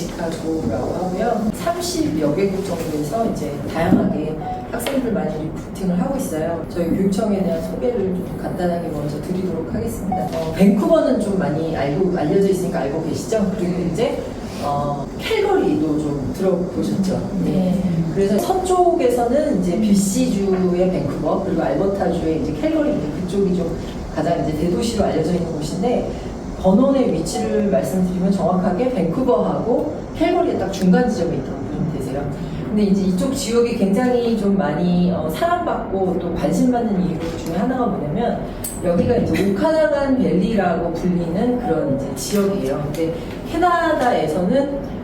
메시카고라고 하고요. 30여 개국 정도에서 이제 다양하게 학생들 많이 리크루팅을 하고 있어요. 저희 교육청에 대한 소개를 좀 간단하게 먼저 드리도록 하겠습니다. 밴쿠버는 좀 많이 알려져 있으니까 알고 계시죠? 그리고 이제 캘거리도 좀 들어보셨죠? 네. 그래서 서쪽에서는 이제 BC주의 밴쿠버, 그리고 알버타주의 이제 캘거리, 그쪽이 좀 가장 이제 대도시로 알려져 있는 곳인데, 번원의 위치를 말씀드리면 정확하게 밴쿠버하고 캘거리의 딱 중간 지점에 있다고 보시면 되세요. 근데 이제 이쪽 지역이 굉장히 좀 많이 사랑받고 또 관심받는 이유 중에 하나가 뭐냐면, 여기가 이제 오카나간 밸리라고 불리는 그런 이제 지역이에요. 근데 캐나다에서는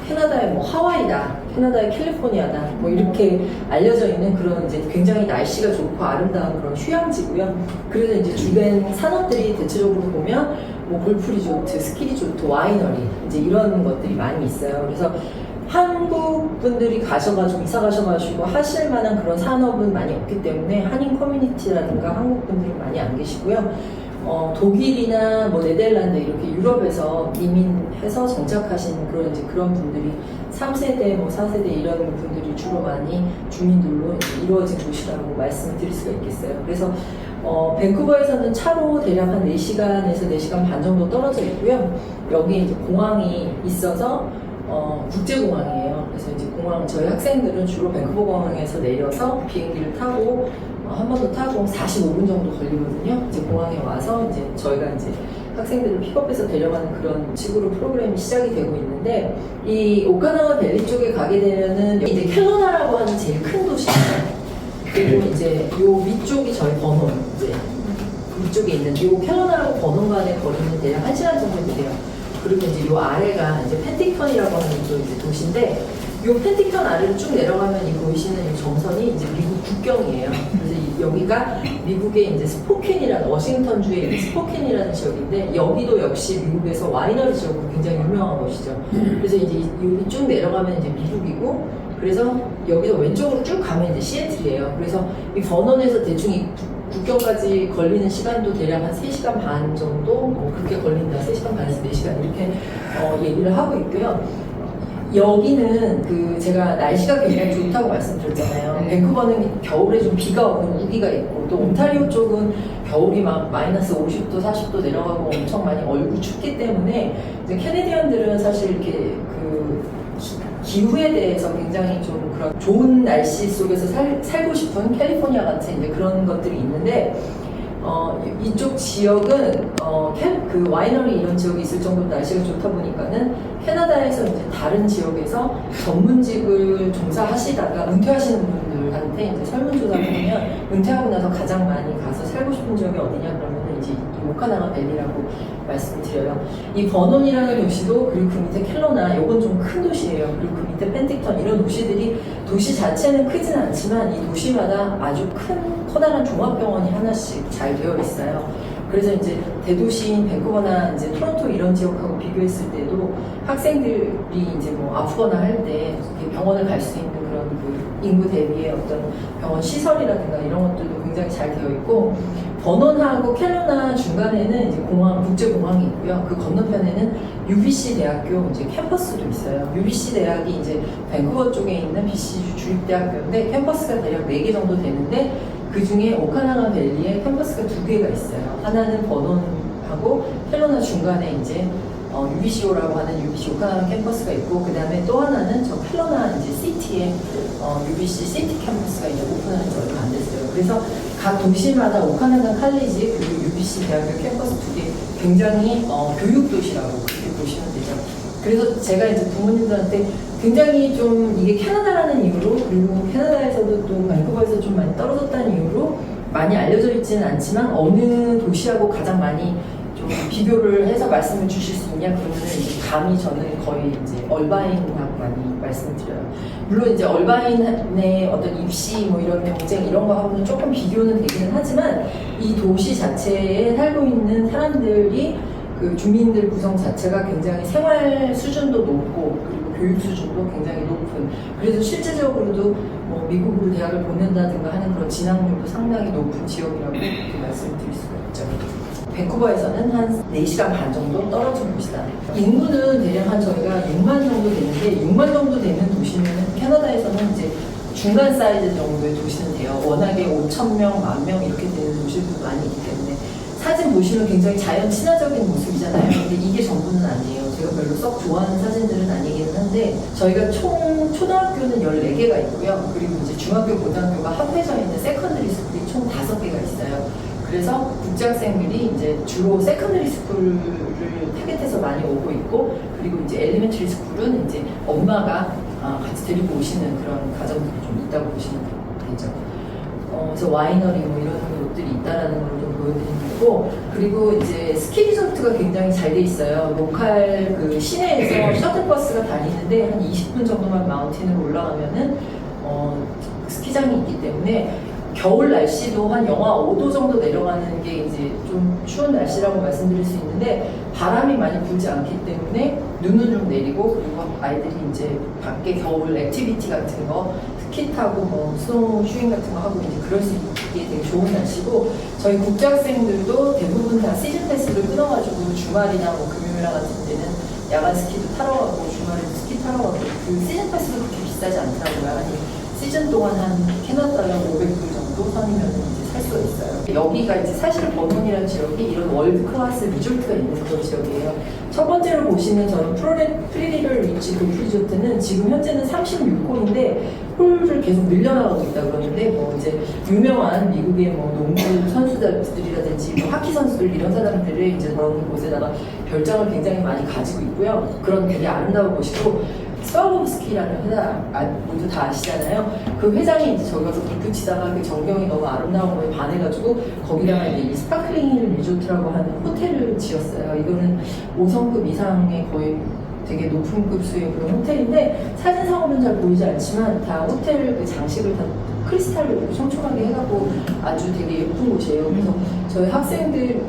캐나다의 뭐 하와이다, 캐나다의 캘리포니아다, 뭐 이렇게 알려져 있는 그런 이제 굉장히 날씨가 좋고 아름다운 그런 휴양지고요. 그래서 이제 주변 산업들이 대체적으로 보면 뭐 골프 리조트, 스키 리조트, 와이너리 이제 이런 것들이 많이 있어요. 그래서 한국 분들이 가셔가지고 이사 가셔가지고 하실 만한 그런 산업은 많이 없기 때문에 한인 커뮤니티라든가 한국 분들은 많이 안 계시고요. 독일이나 뭐 네덜란드 이렇게 유럽에서 이민해서 정착하신 그런 분들이 3세대, 뭐 4세대 이런 분들이 주로 많이 주민들로 이루어진 곳이라고 말씀드릴 수가 있겠어요. 그래서 밴쿠버에서는 차로 대략 한 4시간에서 4시간 반 정도 떨어져 있고요. 여기 이제 공항이 있어서 국제공항이에요. 그래서 이제 저희 학생들은 주로 밴쿠버 공항에서 내려서 비행기를 타고 한 번 더 타고 45분 정도 걸리거든요. 이제 공항에 와서 이제 저희가 이제 학생들을 픽업해서 데려가는 그런 식으로 프로그램이 시작이 되고 있는데, 이 오카나와 밸리 쪽에 가게 되면은 이제 켈러나라고 하는 제일 큰 도시예요. 그리고 이제 요 위쪽이 저희 번원, 이제 위쪽에 있는 요 켈러나라고 번원 간의 거리는 대략 1시간 정도 돼요. 그리고 이제 요 아래가 이제 펜티컨이라고 하는 또 이제 도시인데, 요 펜티컨 아래로 쭉 내려가면 이 보이시는 이 점선이 이제 미국 국경이에요. 그래서 여기가 미국의 이제 스포켄이라는, 워싱턴주의 있는 스포켄이라는 지역인데, 여기도 역시 미국에서 와이너리 지역으로 굉장히 유명한 곳이죠. 그래서 이제 여기 쭉 내려가면 이제 미국이고, 그래서 여기서 왼쪽으로 쭉 가면 이제 시애틀이에요. 그래서 이 버넌에서 대충 이 국경까지 걸리는 시간도 대략 한 3시간 반 정도, 뭐 그렇게 걸린다, 3시간 반에서 4시간 이렇게 얘기를 하고 있고요. 여기는 제가 날씨가 굉장히 좋다고 말씀드렸잖아요. 밴쿠버는 겨울에 좀 비가 오는 우기가 있고, 또 온타리오 쪽은 겨울이 막 마이너스 50도, 40도 내려가고 엄청 많이 얼고 춥기 때문에 이제 캐네디언들은 사실 이렇게 기후에 대해서 굉장히 좀 그런 좋은 날씨 속에서 살고 싶은 캘리포니아 같은 이제 그런 것들이 있는데, 이쪽 지역은 그 와이너리 이런 지역이 있을 정도로 날씨가 좋다 보니까는 캐나다에서 이제 다른 지역에서 전문직을 종사하시다가 은퇴하시는 분들한테 이제 설문조사를 보면 은퇴하고 나서 가장 많이 가서 살고 싶은 지역이 어디냐 그러면은 이제 이 오카나가 밸리라고 말씀드려요. 이 버논이라는 도시도, 그리고 그 밑에 켈러나, 요건 좀 큰 도시예요. 그리고 그 밑에 펜틱턴, 이런 도시들이 도시 자체는 크진 않지만 이 도시마다 아주 커다란 종합병원이 하나씩 잘 되어 있어요. 그래서 이제 대도시인 밴쿠버나 이제 토론토 이런 지역하고 비교했을 때도 학생들이 이제 뭐 아프거나 할 때 병원을 갈 수 있는 그런 그 인구 대비의 어떤 병원 시설이라든가 이런 것들도 굉장히 잘 되어 있고, 버논하고 켈러나 중간에는 이제 국제공항이 있고요. 그 건너편에는 UBC 대학교 이제 캠퍼스도 있어요. UBC 대학이 이제 밴쿠버 쪽에 있는 BC 주립대학교인데 캠퍼스가 대략 4개 정도 되는데, 그 중에 오카나가 밸리에 캠퍼스가 2개가 있어요. 하나는 버논하고 켈러나 중간에 이제 UBCO라고 하는 UBC 오카나가 캠퍼스가 있고, 그 다음에 또 하나는 저 켈러나 이제 시티에 UBC 시티 캠퍼스가 이제 오픈한 지 얼마 안 됐어요. 그래서 각 도시마다 오카나가 칼리지 그리고 UBC 대학교 캠퍼스 2개, 굉장히 교육도시라고 그렇게 보시면 되죠. 그래서 제가 이제 부모님들한테 굉장히 좀 이게 캐나다라는 이유로, 그리고 캐나다에서도 또 밴쿠버에서 좀 많이 떨어졌다는 이유로 많이 알려져 있지는 않지만, 어느 도시하고 가장 많이 좀 비교를 해서 말씀을 주실 수 있냐 그러면 이제 감히 저는 거의 이제 얼바인하고 많이 말씀드려요. 물론 이제 얼바인의 어떤 입시 뭐 이런 경쟁 이런 거하고는 조금 비교는 되기는 하지만, 이 도시 자체에 살고 있는 사람들이 그 주민들 구성 자체가 굉장히 생활 수준도 높고, 그리고 교육 수준도 굉장히 높은, 그래서 실제적으로도 뭐 미국으로 대학을 보낸다든가 하는 그런 진학률도 상당히 높은 지역이라고 이렇게 말씀을 드릴 수가 있죠. 밴쿠버에서는 한 4시간 반 정도 떨어진 곳이다. 인구는 대략 한 저희가 6만 정도 되는데, 6만 정도 되는 도시는 캐나다에서는 이제 중간 사이즈 정도의 도시는 돼요. 워낙에 5,000명, 10,000명 이렇게 되는 도시들도 많이 있기 때문에 사진 보시면 굉장히 자연 친화적인 모습이잖아요. 근데 이게 전부는 아니에요. 제가 별로 썩 좋아하는 사진들은 아니기는 한데, 저희가 총 초등학교는 14개가 있고요. 그리고 이제 중학교, 고등학교가 합해져 있는 세컨드리 스쿨이 총 5개가 있어요. 그래서 국제학생들이 이제 주로 세컨드리 스쿨을 타겟해서 많이 오고 있고, 그리고 이제 엘리멘터리 스쿨은 이제 엄마가 같이 데리고 오시는 그런 가정들이 좀 있다고 보시면 되죠. 그래서 와이너리 뭐 이런 것들이 있다라는 걸 좀 보여드리는 거고, 그리고 이제 스키 리조트가 굉장히 잘 돼 있어요. 로컬 그 시내에서 셔틀버스가 다니는데 한 20분 정도만 마운틴으로 올라가면은 스키장이 있기 때문에 겨울 날씨도 한 영하 5도 정도 내려가는 게 이제 좀 추운 날씨라고 말씀드릴 수 있는데, 바람이 많이 불지 않기 때문에 눈은 좀 내리고, 그리고 아이들이 이제 밖에 겨울 액티비티 같은 거, 스키 타고 뭐 스노우 슈잉 같은 거 하고 이제 그럴 수 있게 되게 좋은 날씨고, 저희 국제학생들도 대부분 다 시즌 패스를 끊어가지고 주말이나 뭐 금요일날 같은 데는 야간 스키도 타러 가고 주말에도 스키 타러 가고, 그 시즌 패스도 그렇게 비싸지 않더라고요. 아니 시즌 동안 한 캐나다 달러 500불 정도 선이면 이제 살 수가 있어요. 여기가 이제 사실 버논이라는 지역이 이런 월드 클래스 리조트가 있는 그런 지역이에요. 첫 번째로 보시는 저는 프리리를 위치 골프 리조트는 지금 현재는 36호인데 홀을 계속 늘려나가고 있다 그러는데, 뭐 이제 유명한 미국의 뭐 농구 선수들이라든지 뭐 하키 선수들 이런 사람들을 이제 그런 곳에다가 별장을 굉장히 많이 가지고 있고요. 그런 되게 아름다운 곳이고, 스와로브스키라는 회사 모두 다 아시잖아요. 그 회장이 이제 저기 가서 골프 치다가 그 전경이 너무 아름다운 거에 반해가지고 거기다가 이제 이 스파클링 리조트라고 하는 호텔을 지었어요. 이거는 5성급 이상의 거의 되게 높은 급수의 그런 호텔인데, 사진상으로는 잘 보이지 않지만 다 호텔 그 장식을 다 크리스탈로 촘촘하게 해갖고 아주 되게 예쁜 곳이에요. 그래서 저희 학생들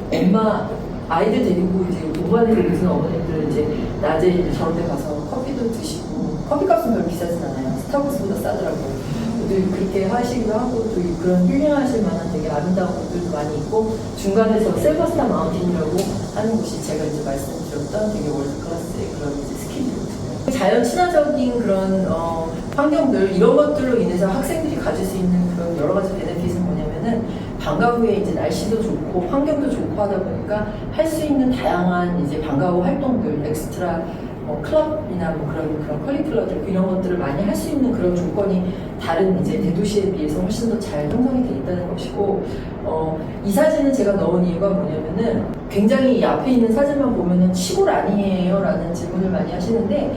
아이들 데리고 이제 동반에 계신 어머님들은 이제 낮에 이제 저런 데 가서 커피도 드시고, 커피값은 별로 비싸진 않아요. 스타벅스보다 싸더라고요. 그렇게 하시기도 하고, 또 그런 힐링하실 만한 되게 아름다운 곳들도 많이 있고, 중간에서 실버스타 마운틴이라고 하는 곳이 제가 이제 말씀드렸던 되게 월드 클래스의 그런 이제 스키 리조트예요. 자연 친화적인 그런 환경들, 이런 것들로 인해서 학생들이 가질 수 있는 그런 여러 가지 베네핏은 뭐냐면은, 방과 후에 이제 날씨도 좋고 환경도 좋고 하다 보니까 할 수 있는 다양한 이제 방과 후 활동들, 엑스트라 클럽이나 뭐 그런 커리큘러들 이런 것들을 많이 할 수 있는 그런 조건이 다른 이제 대도시에 비해서 훨씬 더 잘 형성이 돼 있다는 것이고, 이 사진을 제가 넣은 이유가 뭐냐면은, 굉장히 이 앞에 있는 사진만 보면은 시골 아니에요? 라는 질문을 많이 하시는데,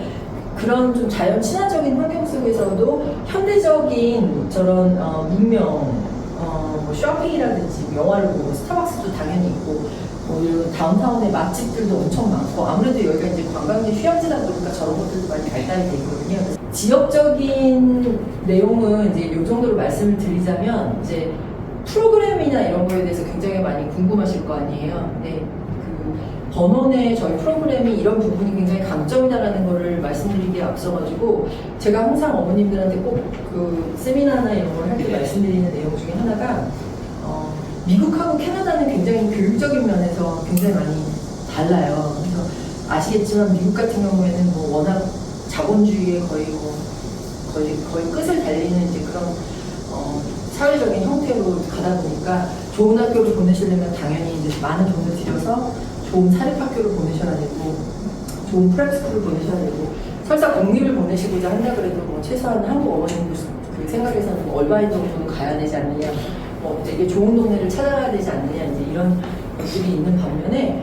그런 좀 자연 친화적인 환경 속에서도 현대적인 저런 문명, 뭐 쇼핑이라든지 영화를 보고 스타벅스도 당연히 있고, 뭐 이런 다운타운의 맛집들도 엄청 많고, 아무래도 여기가 이제 관광지 휴양지다 보니까 저런 것들도 많이 발달이 돼 있거든요. 지역적인 내용은 이제 이 정도로 말씀을 드리자면, 이제 프로그램이나 이런 거에 대해서 굉장히 많이 궁금하실 거 아니에요. 근데 그 버논의 저희 프로그램이 이런 부분이 굉장히 강점이다라는 거를 말씀드리기에 앞서가지고, 제가 항상 어머님들한테 꼭 그 세미나나 이런 걸 할 때 말씀드리는 내용 중에 하나가, 미국하고 캐나다는 굉장히 교육적인 면에서 굉장히 많이 달라요. 그래서 아시겠지만 미국 같은 경우에는 뭐 워낙 자본주의의 거의 끝을 달리는 이제 그런 사회적인 형태로 가다 보니까, 좋은 학교를 보내시려면 당연히 이제 많은 돈을 들여서 좋은 사립학교를 보내셔야 되고, 좋은 프랩스쿨을 보내셔야 되고, 설사 공립을 보내시고자 한다 그래도 뭐 최소한 한국 어머님 그 생각에서는 뭐 얼마인 정도는 가야 되지 않느냐, 뭐 되게 좋은 동네를 찾아가야 되지 않느냐, 이제 이런 것들이 있는 반면에,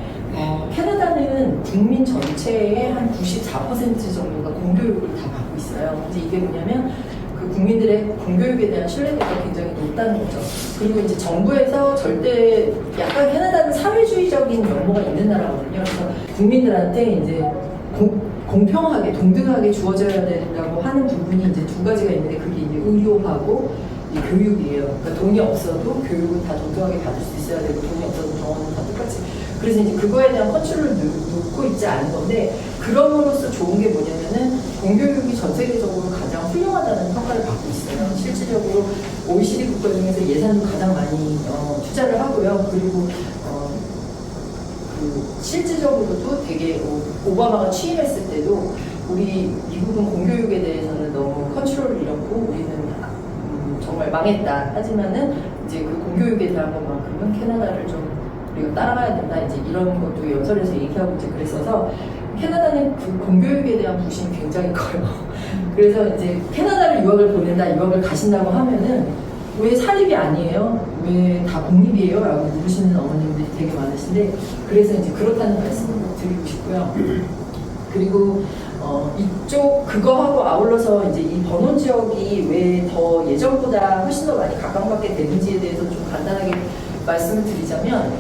캐나다는 국민 전체의 한 94% 정도가 공교육을 다 받고 있어요. 이제 이게 뭐냐면, 그 국민들의 공교육에 대한 신뢰도가 굉장히 높다는 거죠. 그리고 이제 정부에서 절대, 약간 캐나다는 사회주의적인 면모가 있는 나라거든요. 그래서 국민들한테 이제 공평하게, 동등하게 주어져야 된다고 하는 부분이 이제 두 가지가 있는데, 그게 이제 의료하고 이제 교육이에요. 그러니까 돈이 없어도 교육은 다 동등하게 받을 수 있어야 되고, 돈이 없어도 병원은 다 똑같이. 그래서 이제 그거에 대한 컨트롤을 놓고 있지 않은 건데, 그럼으로써 좋은 게 뭐냐면은 공교육이 전 세계적으로 가장 훌륭하다는 평가를 받고 있어요. 실질적으로 OECD 국가 중에서 예산도 가장 많이 투자를 하고요. 그리고 실질적으로도 되게 오바마가 취임했을 때도 우리 미국은 공교육에 대해서는 너무 컨트롤을 잃었고 우리는 정말 망했다. 하지만은 이제 그 공교육에 대한 것만큼은 캐나다를 좀 우리가 따라가야 된다. 이제 이런 것도 연설에서 얘기하고 이제 그랬어서 캐나다는 그 공교육에 대한 부심이 굉장히 커요. 그래서 이제 캐나다를 유학을 보낸다, 유학을 가신다고 하면은 왜 사립이 아니에요? 왜 다 공립이에요? 라고 물으시는 어머님들이 되게 많으신데 그래서 이제 그렇다는 말씀을 드리고 싶고요. 그리고 이쪽 그거하고 아울러서 이제 이 번원 지역이 왜 더 예전보다 훨씬 더 많이 각광받게 되는지에 대해서 좀 간단하게 말씀을 드리자면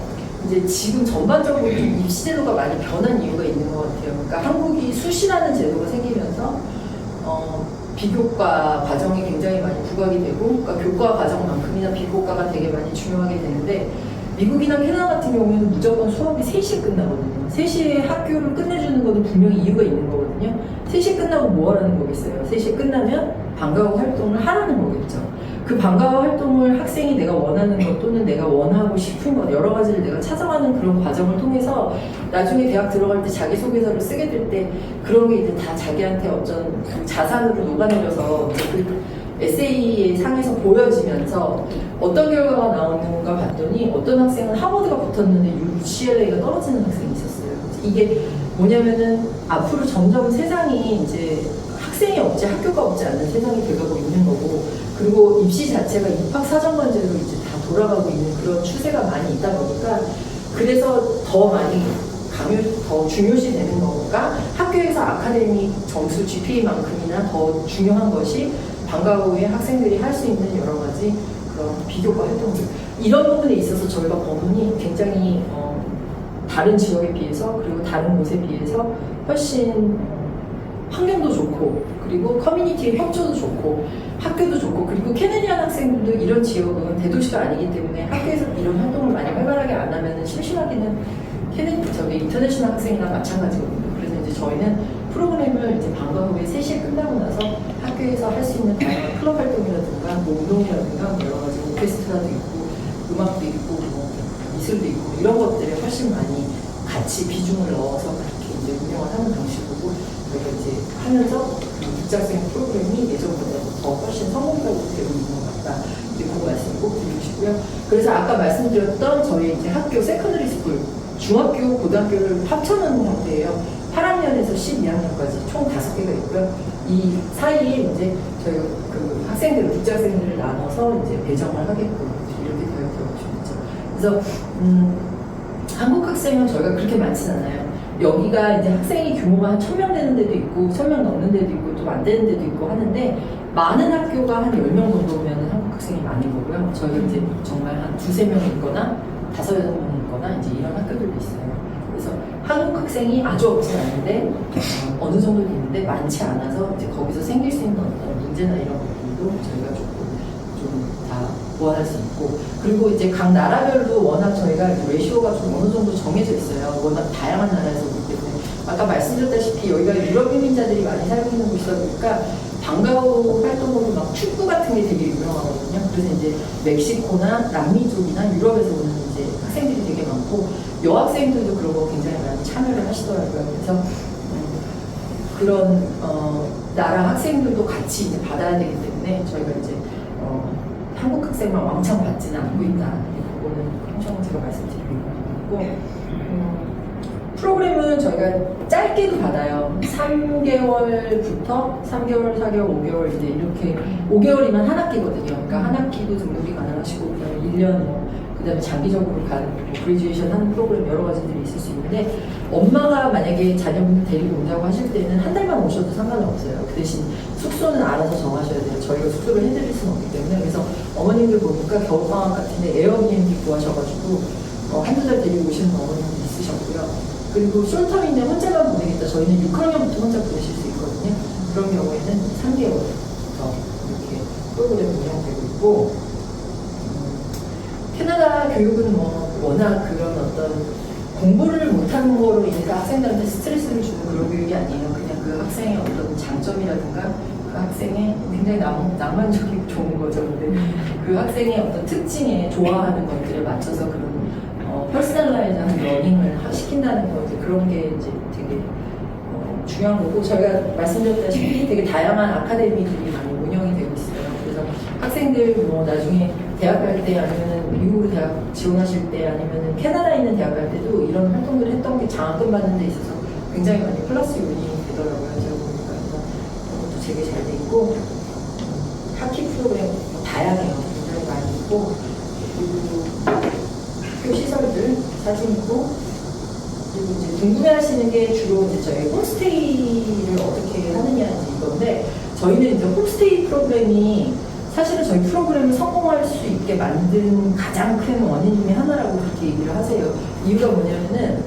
이제 지금 전반적으로 좀 입시 제도가 많이 변한 이유가 있는 것 같아요. 그러니까 한국이 수시라는 제도가 생기면서 비교과 과정이 굉장히 많이 부각이 되고 그러니까 교과 과정만큼이나 비교과가 되게 많이 중요하게 되는데 미국이나 캐나다 같은 경우에는 무조건 수업이 3시에 끝나거든요. 3시에 학교를 끝내주는 것은 분명히 이유가 있는 거거든요. 3시에 끝나고 뭐 하라는 거겠어요? 3시에 끝나면 방과후 활동을 하라는 거겠죠. 그 방과후 활동을 학생이 내가 원하는 것 또는 내가 원하고 싶은 것 여러 가지를 내가 찾아가는 그런 과정을 통해서 나중에 대학 들어갈 때 자기소개서를 쓰게 될 때 그런 게 이제 다 자기한테 어떤 그 자산으로 녹아내려서 그 에세이의 상에서 보여지면서 어떤 결과가 나오는가 봤더니 어떤 학생은 하버드가 붙었는데 UCLA가 떨어지는 학생이 있었어요. 이게 뭐냐면은 앞으로 점점 세상이 이제 학생이 없지 학교가 없지 않는 세상이 돼가고 있는 거고 그리고 입시 자체가 입학사정관제로 이제 다 돌아가고 있는 그런 추세가 많이 있다 보니까 그래서 더 많이 더 중요시 되는 거가 학교에서 아카데믹 점수 GPA만큼이나 더 중요한 것이 방과 후에 학생들이 할 수 있는 여러 가지 그런 비교과 활동들 이런 부분에 있어서 저희가 법문이 굉장히 다른 지역에 비해서 그리고 다른 곳에 비해서 훨씬 환경도 좋고 그리고 커뮤니티의 협조도 좋고 학교도 좋고 그리고 캐네디안 학생들도 이런 지역은 대도시가 아니기 때문에 학교에서 이런 활동을 많이 활발하게 안 하면 심심하기는 인터내셔널 학생이나 마찬가지거든요. 그래서 이제 저희는 프로그램을 이제 방과 후에 3시에 끝나고 나서 학교에서 할 수 있는 다양한 클럽 활동이라든가 뭐 운동이라든가 여러 가지 오케스트라도 있고 음악도 있고 뭐 미술도 있고 이런 것들에 훨씬 많이 같이 비중을 넣어서 그렇게 이제 운영을 하는 방식이고 저희가 이제 하면서 국제학생 프로그램이 예전보다 더 훨씬 성공적으로 되고 있는 것 같다. 이제 그 말씀을 꼭 드리고 싶고요. 그래서 아까 말씀드렸던 저희 이제 학교 세컨더리 스쿨 중학교, 고등학교를 합쳐놓은 형태예요. 8학년에서 12학년까지 총 5개가 있고요. 이 사이에 이제 저희가 그 학생들을, 국제학생들을 나눠서 이제 배정을 하게끔 이렇게 되어 있죠. 그래서, 한국 학생은 저희가 그렇게 많진 않아요. 여기가 이제 학생이 규모가 한 1000명 되는 데도 있고, 1000명 넘는 데도 있고, 또 안 되는 데도 있고 하는데, 많은 학교가 한 10명 정도면 한국 학생이 많은 거고요. 저희가 이제 정말 한 2~3명 있거나, 5~6명 있거나, 이제 이런 학교들도 있어요. 그래서 한국 학생이 아주 없진 않은데 어느 정도 있는데 많지 않아서 이제 거기서 생길 수 있는 어떤 문제나 이런 것들도 저희가 조금 좀 다 보완할 수 있고 그리고 이제 각 나라별로 워낙 저희가 레시오가 좀 어느 정도 정해져 있어요. 워낙 다양한 나라에서 오기 때문에 아까 말씀드렸다시피 여기가 유럽 이민자들이 많이 살고 있는 곳이다 보니까 방과 후 활동으로 막 축구 같은 게 되게 유명하거든요. 그래서 이제 멕시코나 남미 쪽이나 유럽에서 오는 이제 학생들이 되게 많고 여학생들도 그런 거 굉장히 많이 참여를 하시더라고요. 그래서 그런 나라 학생들도 같이 이제 받아야 되기 때문에 저희가 이제 한국 학생만 왕창 받지는 않고 있다. 그거는 항상 제가 말씀드리고 있고 프로그램은 저희가 짧게도 받아요. 3개월부터 3개월, 4개월, 5개월 이제 이렇게 5개월이면 한 학기거든요. 그러니까 한 학기도 등록이 가능하시고 그다음에 1년 그다음에 장기적으로 가는 그레지에이션 하는 프로그램 여러 가지들이 있을 수 있는데 엄마가 만약에 자녀분을 데리고 온다고 하실 때는 한 달만 오셔도 상관은 없어요. 그 대신 숙소는 알아서 정하셔야 돼요. 저희가 숙소를 해드릴 수는 없기 때문에 그래서 어머님들 보니까 겨울방학 같은데 에어비앤비 구하셔가지고 한두 달 데리고 오시는 어머님도 있으셨고요. 그리고 숄터인데 혼자만 보내겠다. 저희는 6학년부터 혼자 보내실 수 있거든요. 그런 경우에는 3개월부터 이렇게 프로그램이 운영되고 있고 캐나다 교육은 뭐 워낙 그런 어떤 공부를 못하는 거로 인해서 학생들한테 스트레스를 주는 그런 교육이 아니에요. 그냥 그 학생의 어떤 장점이라든가 그 학생의 굉장히 낭만적이고 좋은 거죠. 근데 그 학생의 어떤 특징에 좋아하는 것들에 맞춰서 그런 퍼스널라이즈한 러닝을 시킨다는 거, 이제 그런 게 이제 되게 중요한 거고, 저희가 말씀드렸다시피 되게 다양한 아카데미들이 많이 운영이 되고 있어요. 그래서 학생들 뭐 나중에 대학 갈 때 아니면 미국으로 대학 지원하실 때 아니면 캐나다에 있는 대학 갈 때도 이런 활동들을 했던 게 장학금 받는 데 있어서 굉장히 많이 플러스 요인이 되더라고요. 제가 보니까. 그래서 그것도 되게 잘 돼 있고, 하키 프로그램 다양해요. 굉장히 많이 있고, 그리고 학교 시설들 사진 있고, 그리고 이제 궁금해하시는 게 주로 이제 저희 홈스테이를 어떻게 하느냐 이건데, 저희는 이제 홈스테이 프로그램이 사실은 저희 프로그램을 성공할 수 있게 만든 가장 큰 원인 중에 하나라고 그렇게 얘기를 하세요. 이유가 뭐냐면은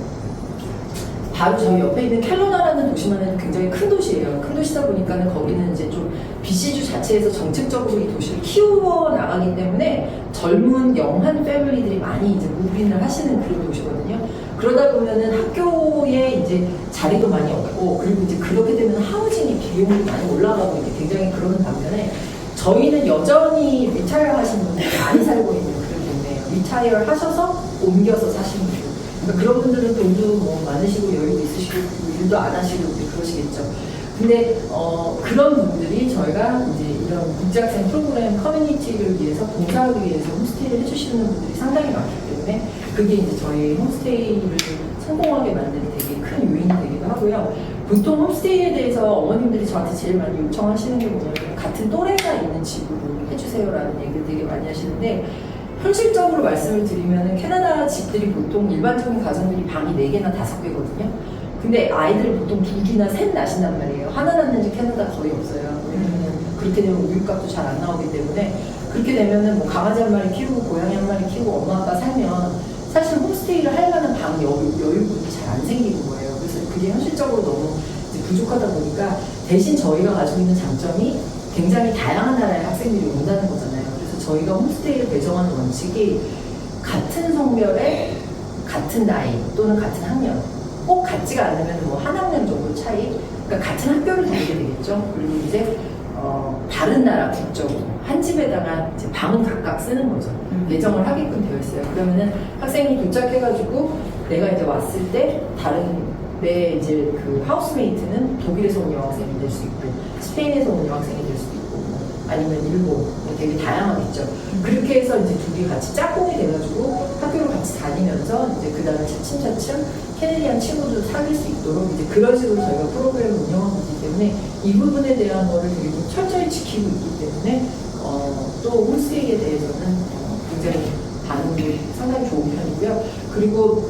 바로 저희 옆에 있는 캘로나라는 도시만 해도 굉장히 큰 도시예요. 큰 도시다 보니까는 거기는 이제 좀 BC주 자체에서 정책적으로 이 도시를 키워 나가기 때문에 젊은 영한 패밀리들이 많이 이제 무빙을 하시는 그런 도시거든요. 그러다 보면은 학교에 이제 자리도 많이 없고, 그리고 이제 그렇게 되면 하우징이 비용이 많이 올라가고 이제 굉장히 그러는 반면에, 저희는 여전히 리타이어 하신 분들이 많이 살고 있는 그런 동네예요. 리타이어 하셔서 옮겨서 사시는 분. 그러니까 그런 분들은 돈도 뭐 많으시고 여유도 있으시고 일도 안 하시고 이제 그러시겠죠. 근데 그런 분들이 저희가 이제 이런 국제학생 프로그램 커뮤니티를 위해서 봉사하기 위해서 홈스테이를 해주시는 분들이 상당히 많기 때문에 그게 이제 저희 홈스테이를 성공하게 만드는 되게 큰 요인이 되기도 하고요. 보통 홈스테이에 대해서 어머님들이 저한테 제일 많이 요청하시는 게 뭐냐면 같은 또래가 있는 집으로 해주세요라는 얘기를 되게 많이 하시는데, 현실적으로 말씀을 드리면 캐나다 집들이 보통 일반적인 가정들이 방이 4개나 5개거든요. 근데 아이들을 보통 2기나 3 낳으신단 말이에요. 하나 낳는 집 캐나다 거의 없어요. 왜냐면 그렇게 되면 우유값도 잘 안 나오기 때문에, 그렇게 되면은 뭐 강아지 한 마리 키우고 고양이 한 마리 키우고 엄마 아빠 살면 사실 홈스테이를 할 만한 방 여유분이 잘 안 생기는 거예요. 그래서 그게 현실적으로 너무 이제 부족하다 보니까, 대신 저희가 가지고 있는 장점이 굉장히 다양한 나라의 학생들이 온다는 거잖아요. 그래서 저희가 홈스테이를 배정하는 원칙이 같은 성별의 같은 나이 또는 같은 학년, 꼭 같지가 않으면 뭐 한 학년 정도 차이, 그러니까 같은 학교를 다니게 되겠죠. 그리고 이제 다른 나라 국적으로 한 집에다가 이제 방은 각각 쓰는 거죠. 배정을 하게끔 되어 있어요. 그러면은 학생이 도착해가지고 내가 이제 왔을 때 다른 내 이제 그 하우스메이트는 독일에서 온 여학생이 될 수 있고, 스페인에서 온 여학생이 될 수도 있고, 아니면 일본, 되게 다양하겠죠. 그렇게 해서 이제 둘이 같이 짝꿍이 돼가지고 학교를 같이 다니면서 이제 그 다음에 차츰차츰 캐네디안 친구도 사귈 수 있도록 이제 그런 식으로 저희가 프로그램을 운영하고 있기 때문에, 이 부분에 대한 거를 되게 좀 철저히 지키고 있기 때문에 또 홈스테이에 대해서는 굉장히 반응이 상당히 좋은 편이고요. 그리고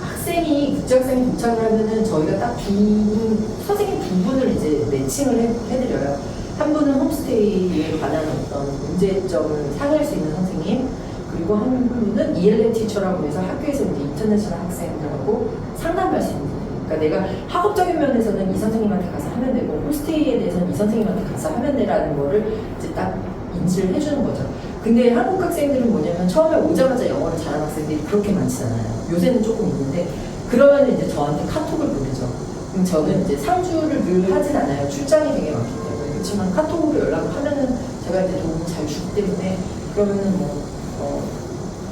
학생이 국제학생이 도착을 하면은 저희가 딱 선생님 두 분을 이제 매칭을 해드려요. 한 분은 홈스테이에 관한 어떤 문제점을 상의할 수 있는 선생님, 그리고 한 분은 ELM 티처라고 해서 학교에서 이제 인터내셔널 학생들하고 상담할 수 있는 선생님. 그러니까 내가 학업적인 면에서는 이 선생님한테 가서 하면 되고, 홈스테이에 대해서는 이 선생님한테 가서 하면 되라는 거를 이제 딱 인지를 해주는 거죠. 근데 한국 학생들은 뭐냐면 처음에 오자마자 영어를 잘하는 학생들이 그렇게 많지 않아요. 요새는 조금 있는데, 그러면 이제 저한테 카톡을 보내죠. 그럼 저는 이제 상주를 늘 하진 않아요. 출장이 되게 많기 때문에. 그렇지만 카톡으로 연락을 하면은 제가 이제 도움을 잘 주기 때문에, 그러면은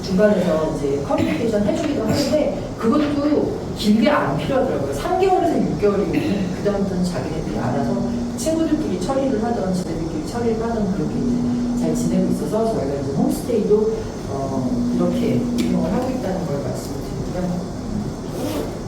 중간에서 이제 커뮤니케이션 해주기도 하는데, 그것도 길게 안 필요하더라고요. 3개월에서 6개월이면 그다음부터는 자기네들이 알아서 친구들끼리 처리를 하던, 지네들끼리 처리를 하던, 그렇게 이제 잘 지내고 있어서 저희가 이제 홈스테이도 이렇게 운영을 하고 있다는 걸 말씀드리고요.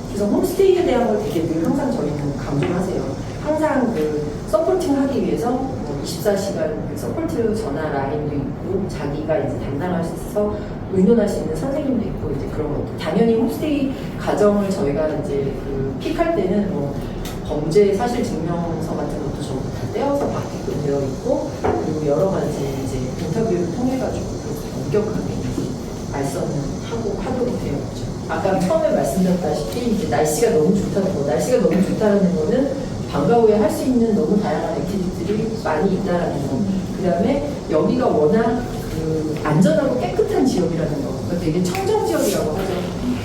그래서 홈스테이에 대한 걸 되게 늘 항상 저희는 강조를 하세요. 항상 그 서포팅 하기 위해서 24시간 그 서포트 전화 라인도 있고, 자기가 이제 담당하셔서 의논할 수 있는 선생님도 있고, 이제 그런 것도. 당연히 홈스테이 가정을 저희가 이제 그 픽할 때는 범죄 사실 증명서 같은 것도 전부 다 떼어서 받게끔 되어 있고, 그리고 여러 가지 이제 인터뷰를 통해가지고 엄격하게 알선을 하도록 되어 있죠. 아까 처음에 말씀드렸다시피 이제 날씨가 너무 좋다는 거, 날씨가 너무 좋다는 거는 방과 후에 할 수 있는 너무 다양한 액티비티들이 많이 있다라는 거. 그 다음에 여기가 워낙 그 안전하고 깨끗한 지역이라는 거. 그러니까 되게 청정 지역이라고 하죠.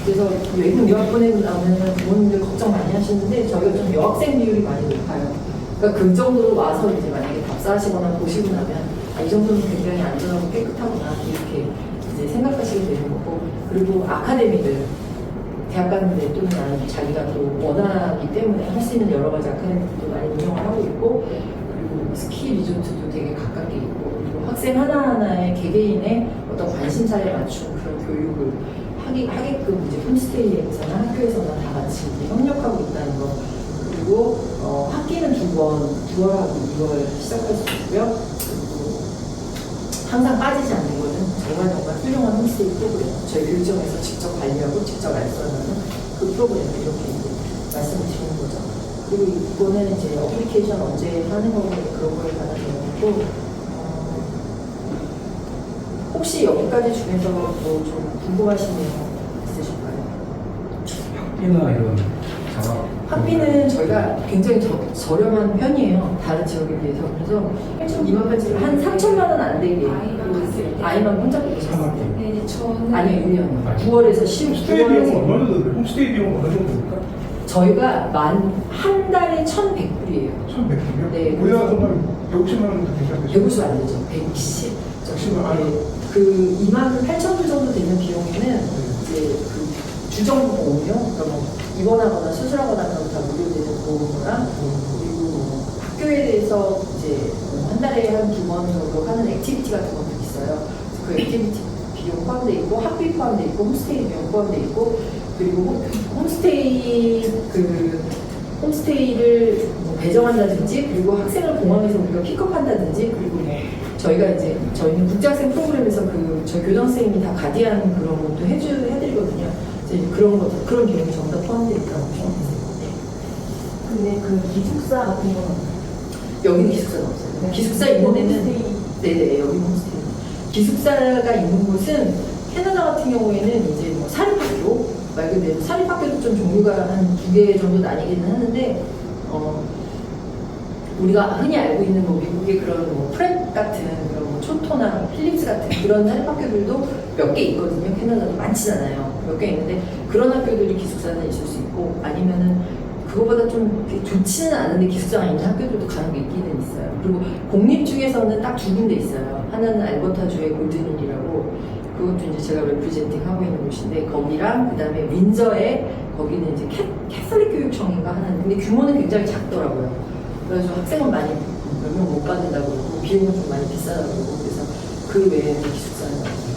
그래서 외국 유학 보내고 나면 부모님들 걱정 많이 하시는데 저희가 좀 여학생 비율이 많이 높아요. 그러니까 그 정도로 와서 이제 만약에 답사하시거나 보시고 나면 이 정도는 굉장히 안전하고 깨끗하구나 이렇게 이제 생각하시게 되는 거고, 그리고 아카데미들 대학 갔는데 또는 나는 자기가 또 원하기 때문에 할 수 있는 여러 가지 아카데미들도 많이 운영을 하고 있고, 그리고 스키 리조트도 되게 가깝게 있고, 그리고 학생 하나하나의 개개인의 어떤 관심사에 맞춘 그런 교육을 하게끔 이제 홈스테이에서나 학교에서나 다 같이 이제 협력하고 있다는 거. 그리고 학기는 9월하고 2월 시작할 수 있고요. 그리고 항상 빠지지 않는 거는 정말 훌륭한 홈스테이 프로그램, 저희 교육청에서 직접 관리하고 직접 알선하는 그 프로그램을 이렇게 이제 말씀을 드리는 거죠. 그리고 이거는 이제 어플리케이션 언제 하는 거고 그런 거에 관한 내용이고, 혹시 여기까지 중에서 뭐 좀 궁금하신 내용 있으실까요? 학비나 이런 장학 학비는 저희가 굉장히 저렴한 편이에요. 다른 지역에 비해서. 그래서 2만8천 한 3천만 원 안 되게 아이만 혼자 보셨어요. 네, 저는 아니요, 1년. 9월에서 10월. 홈스테이 비용은 얼마 정도 돼요? 홈스테이 비용은 어느 정도 됩니까? 저희가 한 달에 1,100불이에요. 1,100불이요? 네, 우리나라 돈으로 150만 원도 괜찮겠죠? 150 안 되죠. 120. 110만 원. 네. 그 28,000불 정도 되는 비용에는 이제 그 주정보험료, 그러니까 뭐 입원하거나 수술하거나 그런 거 다 무료되는 보험료랑, 그리고 뭐 학교에 대해서 이제 한 달에 한 2번 정도 하는 액티비티 같은 것도 있어요. 그 액티비티 비용 포함돼 있고, 학비 포함돼 있고, 홈스테이 비용 포함돼 있고, 그리고 홈스테이를 뭐 배정한다든지, 그리고 학생을 공항에서 우리가 픽업한다든지, 그리고 뭐 저희는 국제학생 프로그램에서 저희 교장 선생님이 다 가디안 그런 것도 해드리거든요. 이제 그런 비용이 전부 다 포함되어 있다고 보시면 되세요. 근데 그 기숙사 같은 건 여기는 기숙사가 없어요. 기숙사 있는 데는 네네, 여기 홈스테이. 기숙사가 있는 곳은 캐나다 같은 경우에는 이제 뭐 사립학교 말 그대로 사립학교도 좀 종류가 한 2개 정도 나뉘기는 하는데, 우리가 흔히 알고 있는 뭐 미국의 그런 뭐 프랩 같은 그런 뭐 초토나 필립스 같은 그런 사립학교들도 몇 개 있거든요. 캐나다도 많지잖아요. 몇 개 있는데 그런 학교들이 기숙사는 있을 수 있고, 아니면은 그거보다 좀 좋지는 않은데 기숙사가 있는 학교들도 간혹 있기는 있어요. 그리고 공립 중에서는 딱 2군데 있어요. 하나는 알버타주의 골든힐이라고, 그것도 이제 제가 레프리젠팅 하고 있는 곳인데, 거기랑 그 다음에 윈저에 거기는 이제 캐톨릭 교육청인가 하는, 근데 규모는 굉장히 작더라고요. 그래서 학생은 많이 몇 명 못 받는다고 그러고 비용은 좀 많이 비싸다고 그러고, 그래서 그 외에는 기숙사는 없어요.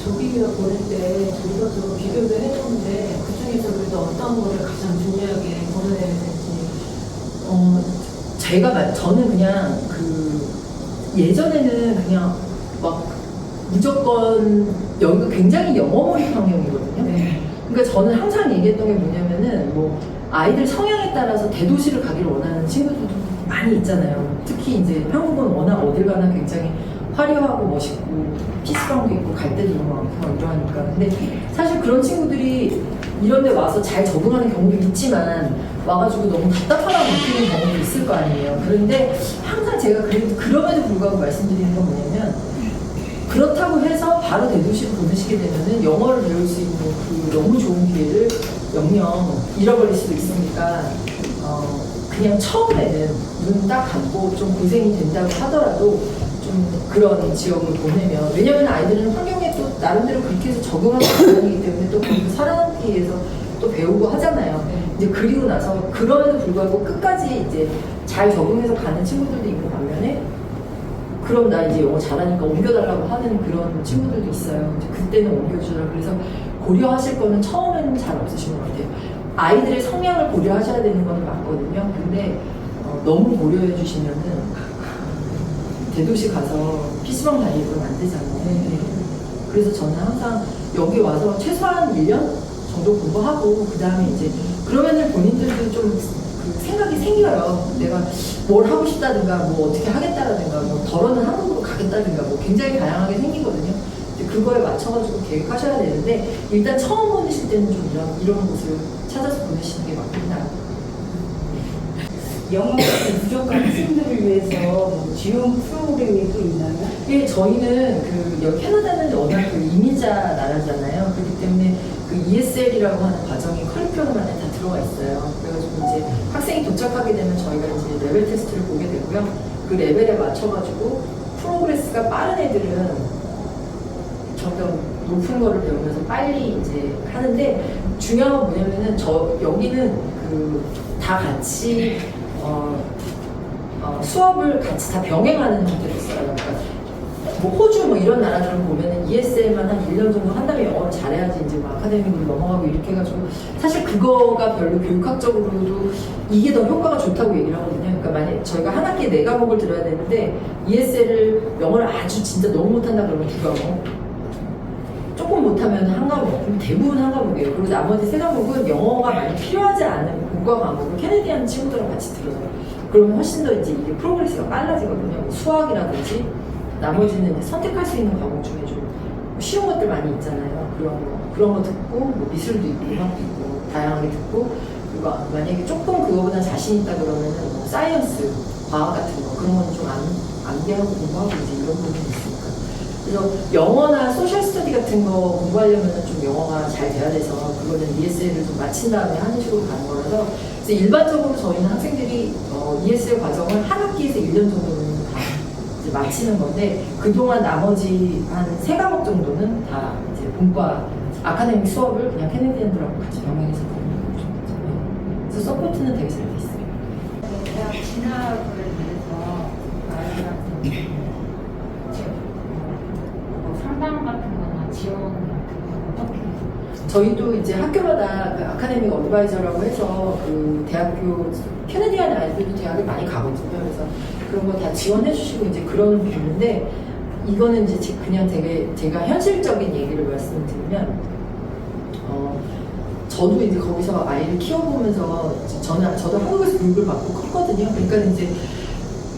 조기교육 보낼 때 이것도 비교를 해줬는데 그 중에서 그래도 어떤 거를 가장 중요하게 보내야 될지. 저는 그냥 예전에는 그냥 막 무조건 여기가 굉장히 영어 몰입 환경이거든요. 네. 그러니까 저는 항상 얘기했던 게 뭐냐면은 뭐 아이들 성향에 따라서 대도시를 가기를 원하는 친구들도 많이 있잖아요. 특히 이제 한국은 워낙 어딜 가나 굉장히 화려하고 멋있고 PC방도 있고 갈 데도 너무 많고 이러하니까. 근데 사실 그런 친구들이 이런 데 와서 잘 적응하는 경우도 있지만 와가지고 너무 답답하다고 느끼는 경우도 있을 거 아니에요. 그런데 항상 제가 그럼에도 불구하고 말씀드리는 건 뭐냐면, 그렇다고 해서 바로 대도시로 보내시게 되면은 영어를 배울 수 있는 그 너무 좋은 기회를 영영 잃어버릴 수도 있으니까, 그냥 처음에는 눈 딱 감고 좀 고생이 된다고 하더라도 좀 그런 지역을 보내면, 왜냐면 아이들은 환경에 또 나름대로 그렇게 해서 적응하는 과정이기 때문에 또 거기서 살아남기 위해서 또 배우고 하잖아요. 이제 그리고 나서 그럼에도 불구하고 끝까지 이제 잘 적응해서 가는 친구들도 있는 반면에, 그럼 나 이제 영어 잘하니까 옮겨달라고 하는 그런 친구들도 있어요. 이제 그때는 옮겨주라. 그래서 고려하실 거는 처음에는 잘 없으신 것 같아요. 아이들의 성향을 고려하셔야 되는 건 맞거든요. 근데 너무 고려해 주시면은 대도시 가서 PC방 다니고 안 되잖아요. 네. 그래서 저는 항상 여기 와서 최소한 1년 정도 공부하고, 그 다음에 이제 그러면은 본인들도 좀 그 생각이 생겨요. 내가 뭘 하고 싶다든가, 뭐 어떻게 하겠다라든가, 뭐 덜어는 한국으로 가겠다든가, 뭐 굉장히 다양하게 생기거든요. 그거에 맞춰가지고 계획하셔야 되는데, 일단 처음 보내실 때는 좀 이런 곳을 찾아서 보내시는 게 맞겠다. 영어 부족한 학생들을 위해서 뭐 지원 프로그램이 또 있나요? 예, 저희는 여기 캐나다는 워낙 이민자 나라잖아요. 그렇기 때문에 ESL이라고 하는 과정이 커리큘럼 안에 다 들어가 있어요. 그래가지고 이제 학생이 도착하게 되면 저희가 이제 레벨 테스트를 보게 되고요. 그 레벨에 맞춰가지고 프로그레스가 빠른 애들은 점점 높은 거를 배우면서 빨리 이제 하는데 중요한 건 뭐냐면은 여기는 다 같이 수업을 같이 다 병행하는 형태로 있어요. 그러니까 뭐 호주 뭐 이런 나라들을 보면은 ESL만 한 1년 정도 한 다음에 영어를 잘해야지 이제 막 아카데미로 넘어가고 이렇게 해가지고 사실 그거가 별로 교육학적으로도 이게 더 효과가 좋다고 얘기를 하거든요. 그러니까 만약 저희가 한 학기에 4과목을 들어야 되는데 ESL을 영어를 아주 진짜 너무 못한다 그러면 2과목, 조금 못하면 1과목, 그럼 대부분 1과목이에요. 그리고 나머지 3과목은 영어가 많이 필요하지 않은 고과 과목을 캐네디안 친구들하고 같이 들어요. 그러면 훨씬 더 이제 이게 프로그레스가 빨라지거든요. 뭐 수학이라든지 나머지는 이제 선택할 수 있는 과목 중에 좀 쉬운 것들 많이 있잖아요. 그런 거 듣고 뭐 미술도 있고 음악도 있고 다양하게 듣고 그리고 만약에 조금 그거보다 자신 있다 그러면은 뭐 사이언스, 과학 같은 거 그런 건 좀 암기하고 공부하고 이제 이런 부분이 있으니까. 그래서 영어나 소셜 스터디 같은 거 공부하려면 좀 영어가 잘 돼야 돼서 그거는 ESL을 좀 마친 다음에 하는 식으로 가는 거라서 그래서 일반적으로 저희는 학생들이 ESL 과정을 한 학기에서 1년 정도는 다 이제 마치는 건데 그동안 나머지 한 3과목 정도는 다 이제 본과 아카데믹 수업을 그냥 캐네디언들하고 같이 병행해서 보는 거죠. 그래서 서포트는 되게 잘 돼 있어요. 대학 진학을 위해서 아이들한테 상담 같은 거나 지원 같은 거 어떻게 저희도 이제 학교마다 그 아카데믹 어드바이저라고 해서 그 대학교 캐네디안 아이들도 대학을 많이 가거든요. 그래서 그런 거 다 지원해 주시고 이제 그러는 부분인데 이거는 이제 그냥 되게 제가 현실적인 얘기를 말씀드리면 저도 이제 거기서 아이를 키워보면서 저도 한국에서 교육을 받고 컸거든요. 그러니까 이제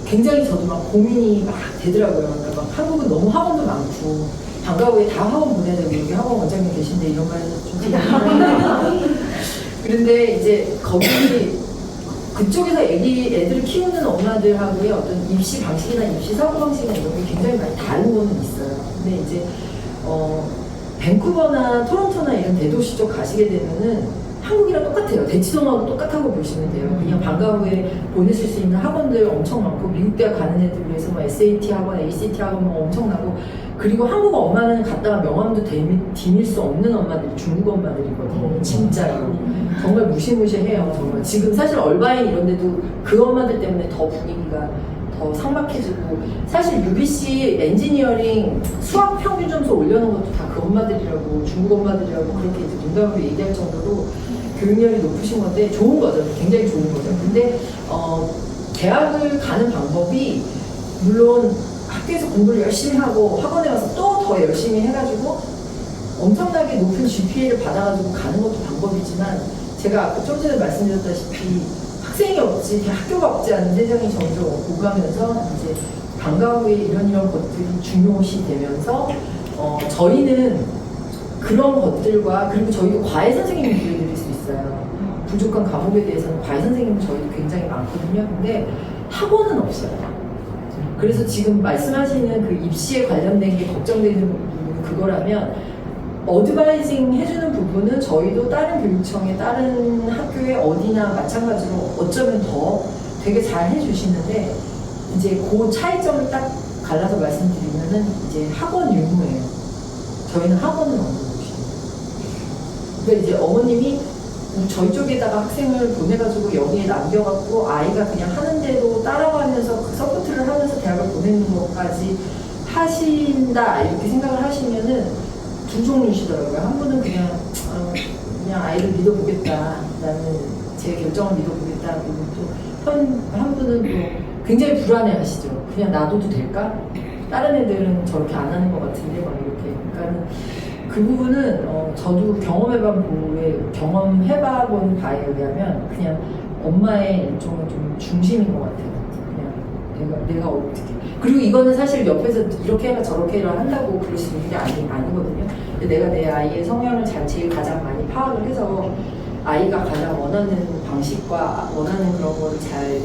굉장히 저도 막 고민이 막 되더라고요. 그러니까 막 한국은 너무 학원도 많고 방과후에 다 학원 보내야 되고 여기 학원 원장님 계신데 이런 말은 좀 그런데 이제 거기 그쪽에서 애들을 키우는 엄마들하고의 어떤 입시 방식이나 입시 사고 방식이나 이런 게 굉장히 많이 다른 거는 있어요. 근데 이제 밴쿠버나 토론토나 이런 대도시 쪽 가시게 되면은 한국이랑 똑같아요. 대치동하고 똑같다고 보시면 돼요. 그냥 방과후에 보내실 수 있는 학원들 엄청 많고 미국 대학 가는 애들 위해서 뭐 SAT 학원, ACT 학원 뭐 엄청나고 그리고 한국 엄마는 갔다가 명함도 디밀 수 없는 엄마들이 중국 엄마들이거든요. 진짜로. 정말 무시무시해요. 정말. 지금 사실 얼바인 이런 데도 그 엄마들 때문에 더 분위기가 더 삭막해지고 사실 UBC 엔지니어링 수학 평균 점수 올려놓은 것도 다 그 엄마들이라고 중국 엄마들이라고 그렇게 이제 농담으로 얘기할 정도로 교육열이 높으신 건데 좋은 거죠. 굉장히 좋은 거죠. 근데 대학을 가는 방법이 물론 학교에서 공부를 열심히 하고 학원에 와서 또 더 열심히 해가지고 엄청나게 높은 GPA를 받아가지고 가는 것도 방법이지만 제가 아까 좀 전에 말씀드렸다시피 학생이 없지 학교가 없지 않은 세상이 점점 오가면서 이제 방과 후에 이런 것들이 중요시 되면서 저희는 그런 것들과 그리고 저희도 과외 선생님을 보여드릴 수 있어요. 부족한 과목에 대해서는 과외 선생님은 저희도 굉장히 많거든요. 근데 학원은 없어요. 그래서 지금 말씀하시는 그 입시에 관련된 게 걱정되는 부분은 그거라면 어드바이징 해주는 부분은 저희도 다른 교육청에 다른 학교에 어디나 마찬가지로 어쩌면 더 되게 잘 해주시는데 이제 그 차이점을 딱 갈라서 말씀드리면은 이제 학원 유무예요. 저희는 학원은 없는 곳이에요. 그러니까 이제 어머님이 저희 쪽에다가 학생을 보내가지고 여기에 남겨갖고 아이가 그냥 하는 대로 따라가면서 그 서포트를 하면서 대학을 보내는 것까지 하신다 이렇게 생각을 하시면은 두 종류시더라고요. 한 분은 그냥 아이를 믿어보겠다. 나는 제 결정을 믿어보겠다. 그리고 또 한 분은 또 굉장히 불안해하시죠. 그냥 놔둬도 될까? 다른 애들은 저렇게 안 하는 것 같은데 막 이렇게. 그러니까는 그 부분은 저도 경험해봐본 바에 의하면 그냥 엄마의 일종의 좀 중심인 것 같아요. 그냥 내가 어떻게. 그리고 이거는 사실 옆에서 이렇게 해라 저렇게 해라 한다고 그럴 수 있는 게 아니거든요. 내가 내 아이의 성향을 제일 가장 많이 파악을 해서 아이가 가장 원하는 방식과 원하는 그런 거를 잘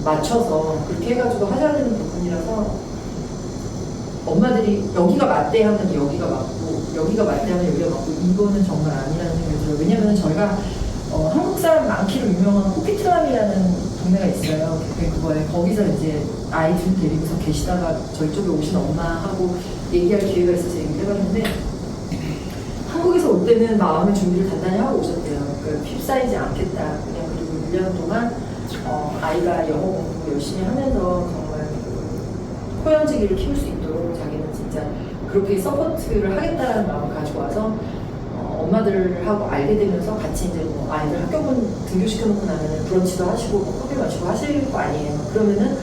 맞춰서 그렇게 해가지고 하셔야 되는 부분이라서 엄마들이 여기가 맞대 하면 여기가 맞고 여기가 맞대 하면 여기가 맞고 이거는 정말 아니라는 생각이 들어요. 왜냐면 저희가 한국 사람 많기로 유명한 코피트람이라는 동네가 있어요. 밴쿠버에. 거기서 이제 아이들 데리고서 계시다가 저희 쪽에 오신 엄마하고 얘기할 기회가 있어서 얘기를 해봤는데 한국에서 올 때는 마음의 준비를 단단히 하고 오셨대요. 그러니까 휩싸이지 않겠다. 그냥 그리고 1년 동안 아이가 영어 공부 열심히 하면서 정말 호연지기를 키울 수 있도록 자기는 진짜 그렇게 서포트를 하겠다는 마음을 가지고 와서 엄마들하고 알게 되면서 같이 이제 뭐 아이들 학교분 등교시켜놓고 나면은 브런치도 하시고 뭐 커피 마시고 하실 거 아니에요. 그러면은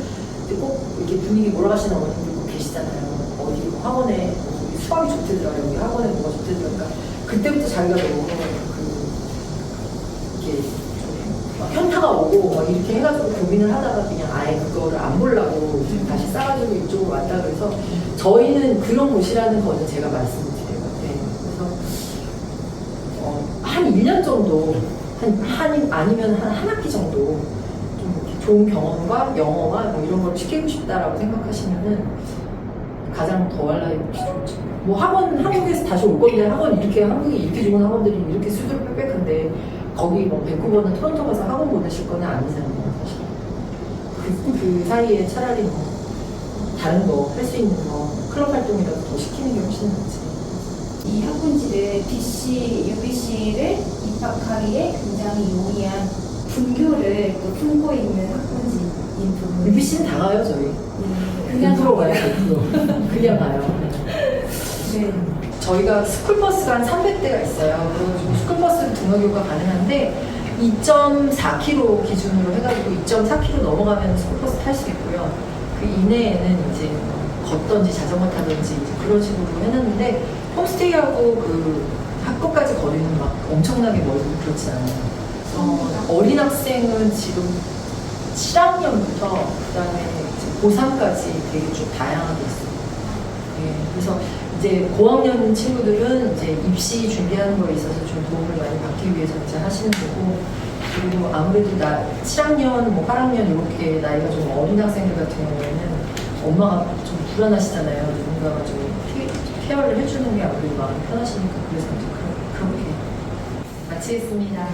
이제 꼭 이렇게 분위기 몰아가시는 어머님들 꼭 계시잖아요. 어디 뭐 학원에 뭐 수학이 좋대더라, 여기 학원에 뭐가 좋대더라. 그러니까 그때부터 자기가 너무 이렇게 막 현타가 오고 막 이렇게 해가지고 고민을 하다가 그냥 아예 그거를 안 보려고 다시 싸가지고 이쪽으로 왔다 그래서 저희는 그런 곳이라는 거는 제가 말씀드려요. 네. 그래서 한 1년 정도, 아니면 한 학기 정도 좀 이렇게 좋은 경험과 영어와 뭐 이런 걸 시키고 싶다라고 생각하시면은 가장 더 알라이브시 좋죠. 뭐 한국에서 다시 올 건데 한국이 이렇게 좋은 학원들이 이렇게 수두룩 빽빽한데 거기 뭐 밴쿠버나 토론토 가서 학원 보내실 거는 아니잖아요, 사실. 그 사이에 차라리 뭐 다른 거 할 수 있는 거 클럽 활동이라도 더 시키는 게 훨씬 낫지. 이 학군지를 UBC를 입학하기에 굉장히 용이한 분교를 또 품고 있는 학군지인 부분. UBC는 다 가요, 저희. 그냥 100% 가요, 100%. 그냥 가요. 네. 저희가 스쿨버스가 한 300대가 있어요. 그래가지고 스쿨버스로 등하교가 가능한데 2.4km 기준으로 해가지고 2.4km 넘어가면 스쿨버스 탈 수 있고요. 그 이내에는 이제 걷던지 자전거 타든지 이제 그런 식으로 해놨는데 홈스테이하고 그 학교까지 거리는 막 엄청나게 멀고 그렇지 않아요. 어린 학생은 지금 7학년부터 그다음에 고3까지 되게 좀 다양하게 있어요. 예, 그래서 이제 고학년 친구들은 이제 입시 준비하는 거에 있어서 좀 도움을 많이 받기 위해서 이제 하시는 거고, 그리고 아무래도 7학년, 뭐 8학년 이렇게 나이가 좀 어린 학생들 같은 경우에는 엄마가 좀 불안하시잖아요. 누군가가 좀 케어를 해주는 게 아무래도 마음이 편하시니까 그래서 이제 그렇게 마치겠습니다.